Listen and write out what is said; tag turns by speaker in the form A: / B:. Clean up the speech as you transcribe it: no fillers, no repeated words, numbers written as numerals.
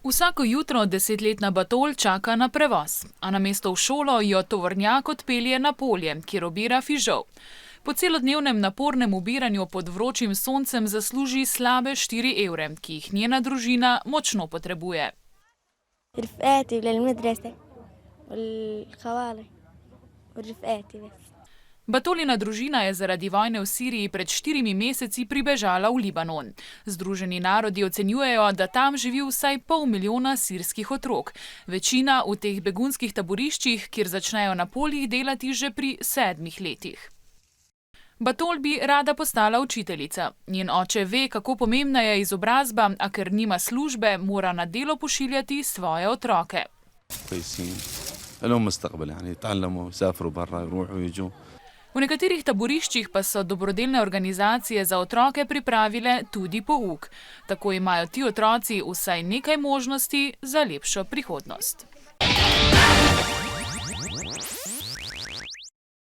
A: Vsako jutro 10-letna Batol čaka na prevoz, a namesto v šolo jo tovornjak odpelje na polje, kjer obira fižol. Po celodnevnem napornem ubiranju pod vročim soncem zasluži slabe 4 evre, ki jih njena družina močno potrebuje. Batolina družina je zaradi vojne v Siriji pred 4 meseci pribežala v Libanon. Združeni narodi ocenjujejo, da tam živi vsaj 500 000 sirskih otrok. Večina v teh begunskih taboriščih, kjer začnejo na poljih delati že pri 7 letih. Batol bi rada postala učiteljica. Njen oče ve, kako pomembna je izobrazba, a ker nima službe, mora na delo pošiljati svoje otroke. V nekaterih taboriščih pa so dobrodelne organizacije za otroke pripravile tudi pouk. Tako imajo ti otroci vsaj nekaj možnosti za lepšo prihodnost.